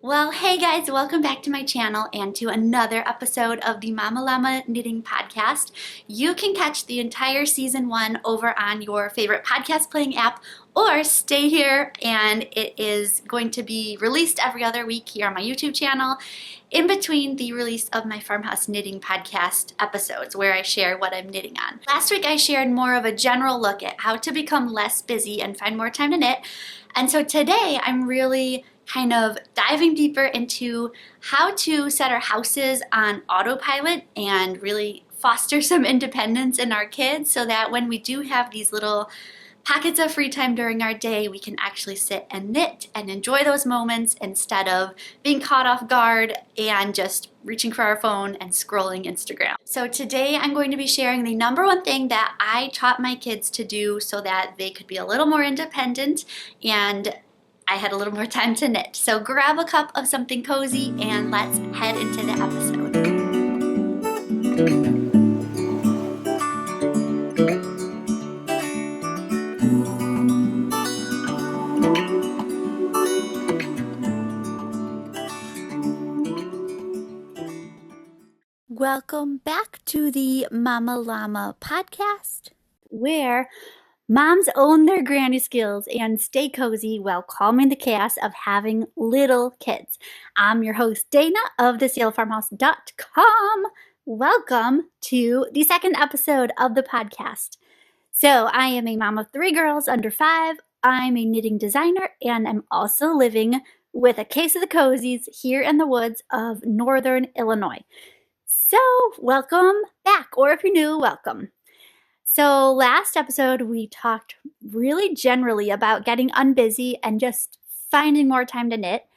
Well, hey guys, welcome back to my channel and to another episode of the Mama Llama Knitting Podcast. You can catch the entire season 1 over on your favorite podcast playing app or stay here and it is going to be released every other week here on my YouTube channel in between the release of my Farmhouse Knitting Podcast episodes where I share what I'm knitting on. Last week I shared more of a general look at how to become less busy and find more time to knit. And so today I'm really kind of diving deeper into how to set our houses on autopilot and really foster some independence in our kids so that when we do have these little pockets of free time during our day, we can actually sit and knit and enjoy those moments instead of being caught off guard and just reaching for our phone and scrolling Instagram. So today I'm going to be sharing the number one thing that I taught my kids to do so that they could be a little more independent and I had a little more time to knit. So grab a cup of something cozy and let's head into the episode. Welcome back to the Mama Llama podcast, where moms own their granny skills and stay cozy while calming the chaos of having little kids. I'm your host, Dayna of thesealfarmhouse.com. Welcome to the second episode of the podcast. So I am a mom of 3 girls under 5. I'm a knitting designer, and I'm also living with a case of the cozies here in the woods of northern Illinois. So welcome back, or if you're new, welcome. So last episode, we talked really generally about getting unbusy and just finding more time to knit.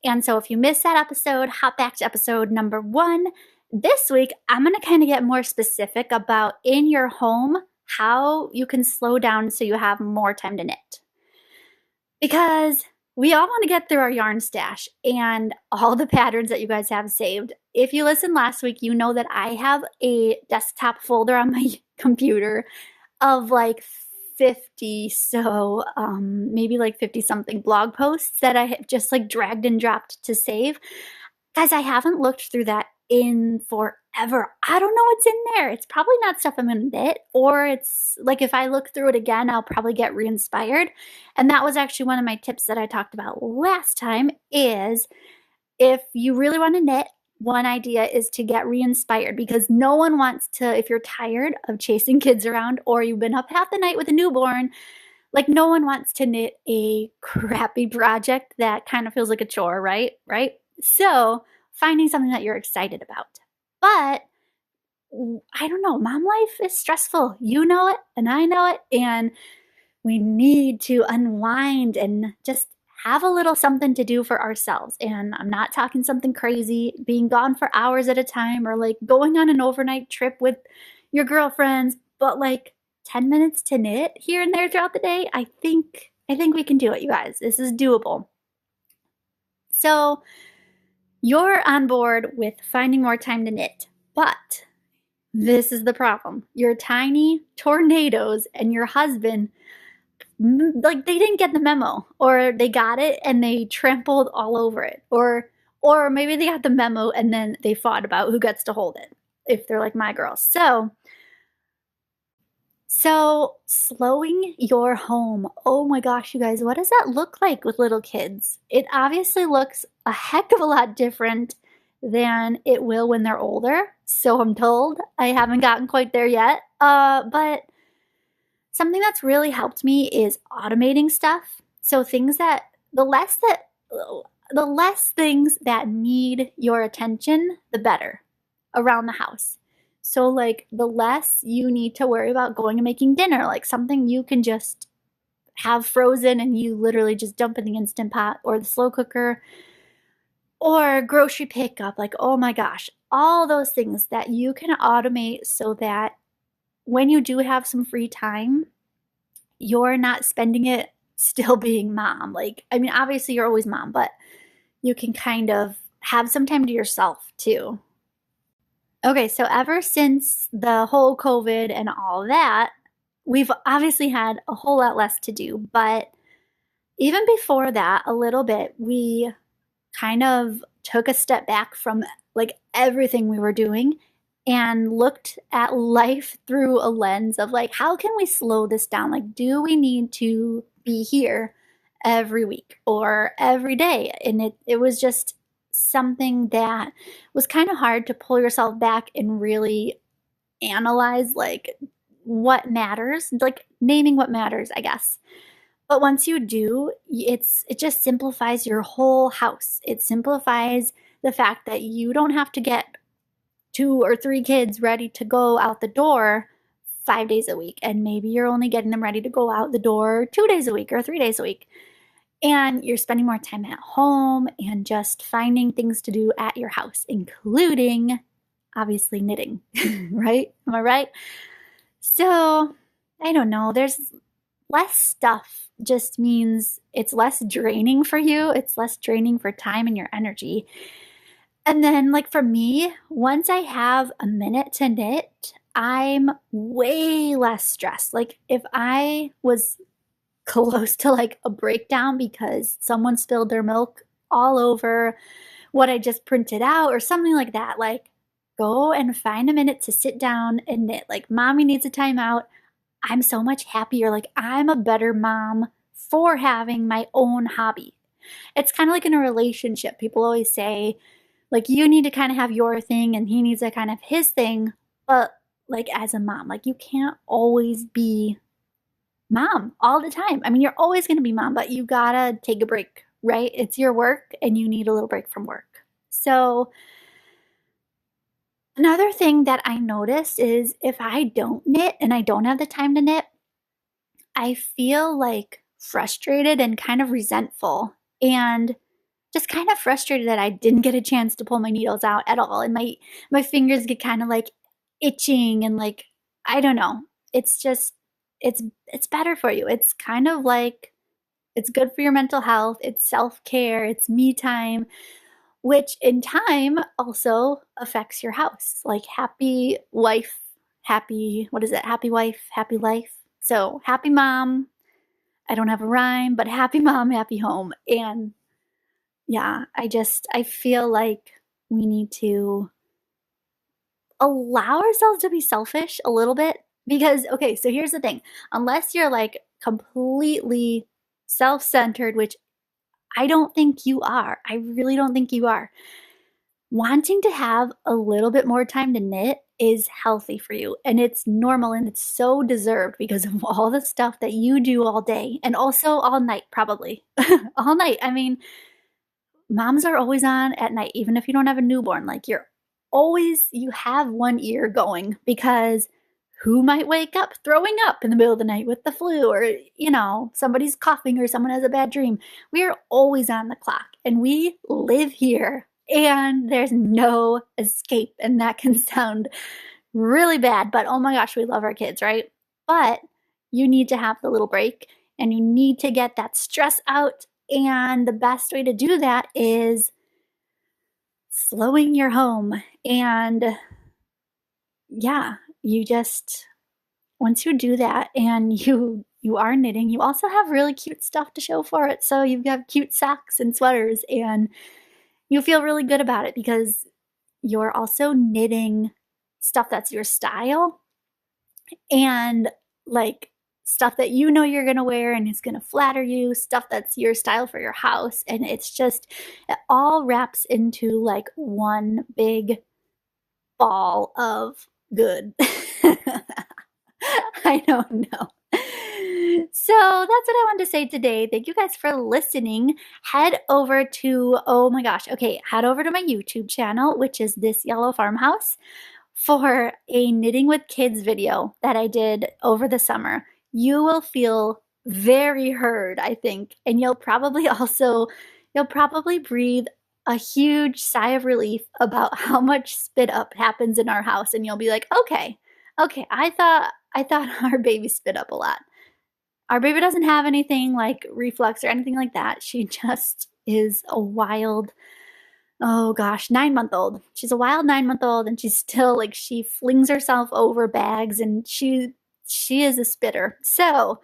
And so if you missed that episode, hop back to episode number 1. This week, I'm going to kind of get more specific about in your home, how you can slow down so you have more time to knit. Because we all want to get through our yarn stash and all the patterns that you guys have saved. If you listened last week, you know that I have a desktop folder on my computer of like 50, maybe like 50 something blog posts that I have just like dragged and dropped to save. Guys, I haven't looked through that in forever. I don't know what's in there. It's probably not stuff I'm going to knit, or it's like if I look through it again, I'll probably get re-inspired. And that was actually one of my tips that I talked about last time is if you really want to knit, one idea is to get re-inspired because no one wants to, if you're tired of chasing kids around or you've been up half the night with a newborn, like no one wants to knit a crappy project that kind of feels like a chore, right? So finding something that you're excited about. But I don't know, mom life is stressful. You know it and I know it. And we need to unwind and just have a little something to do for ourselves. And I'm not talking something crazy, being gone for hours at a time or like going on an overnight trip with your girlfriends, but like 10 minutes to knit here and there throughout the day. I think we can do it, you guys. This is doable. So you're on board with finding more time to knit, but this is the problem. Your tiny tornadoes and your husband, like they didn't get the memo, or they got it and they trampled all over it, or maybe they got the memo and then they fought about who gets to hold it, if they're like my girls. So slowing your home. Oh my gosh, you guys, what does that look like with little kids? It obviously looks a heck of a lot different than it will when they're older. So I'm told. I haven't gotten quite there yet. But something that's really helped me is automating stuff. So the less things that need your attention, the better around the house. So like the less you need to worry about going and making dinner, like something you can just have frozen and you literally just dump in the Instant Pot or the slow cooker, or grocery pickup. Like, oh my gosh, all those things that you can automate so that when you do have some free time, you're not spending it still being mom. Like, I mean, obviously you're always mom, but you can kind of have some time to yourself too. Okay, so ever since the whole COVID and all that, we've obviously had a whole lot less to do. But even before that, a little bit, we kind of took a step back from like everything we were doing and looked at life through a lens of like, how can we slow this down? Like, do we need to be here every week or every day? And it was just something that was kind of hard to pull yourself back and really analyze like what matters, like naming what matters, I guess. But once you do, it just simplifies your whole house. It simplifies the fact that you don't have to get 2 or 3 kids ready to go out the door 5 days a week, and maybe you're only getting them ready to go out the door 2 days a week or 3 days a week. And you're spending more time at home and just finding things to do at your house, including obviously knitting, right? Am I right? So, I don't know. There's less stuff just means it's less draining for you. It's less draining for time and your energy. And then, like for me, once I have a minute to knit, I'm way less stressed. Like if I was close to like a breakdown because someone spilled their milk all over what I just printed out or something like that, like go and find a minute to sit down and knit. Like mommy needs a timeout. I'm so much happier. Like I'm a better mom for having my own hobby. It's kind of like in a relationship. People always say, like, you need to kind of have your thing and he needs to kind of his thing. But like as a mom, like you can't always be mom all the time. I mean, you're always going to be mom, but you gotta take a break, right? It's your work and you need a little break from work. So another thing that I noticed is if I don't knit and I don't have the time to knit, I feel like frustrated and kind of resentful and just kind of frustrated that I didn't get a chance to pull my needles out at all. And my fingers get kind of like itching and like, I don't know. It's just, it's better for you. It's kind of like, it's good for your mental health. It's self-care. It's me time, which in time also affects your house. Like happy wife, happy, what is it? Happy wife, happy life. So happy mom. I don't have a rhyme, but happy mom, happy home. And yeah, I feel like we need to allow ourselves to be selfish a little bit because, okay, so here's the thing. Unless you're like completely self-centered, which I don't think you are. I really don't think you are. Wanting to have a little bit more time to knit is healthy for you and it's normal and it's so deserved because of all the stuff that you do all day and also all night, probably. All night. I mean, moms are always on at night, even if you don't have a newborn. Like you have one ear going because who might wake up throwing up in the middle of the night with the flu or, somebody's coughing or someone has a bad dream. We are always on the clock and we live here and there's no escape. And that can sound really bad, but oh my gosh, we love our kids, right? But you need to have the little break and you need to get that stress out. And the best way to do that is slowing your home. And yeah, once you do that and you are knitting, you also have really cute stuff to show for it. So you've got cute socks and sweaters and you feel really good about it because you're also knitting stuff that's your style and like stuff that you know you're going to wear and is going to flatter you, stuff that's your style for your house. And it's just, it all wraps into like one big ball of good. I don't know. So that's what I wanted to say today. Thank you guys for listening. Head over to my YouTube channel, which is This Yellow Farmhouse, for a Knitting with Kids video that I did over the summer. You will feel very heard, I think, and you'll probably breathe a huge sigh of relief about how much spit up happens in our house, and you'll be like, okay, I thought our baby spit up a lot. Our baby doesn't have anything like reflux or anything like that. She just is a wild, 9-month-old. She's a wild 9-month-old and she's still like, she flings herself over bags and she is a spitter. So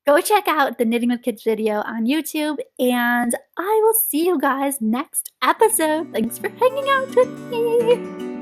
Go check out the Knitting with Kids video on YouTube, and I will see you guys next episode. Thanks for hanging out with me.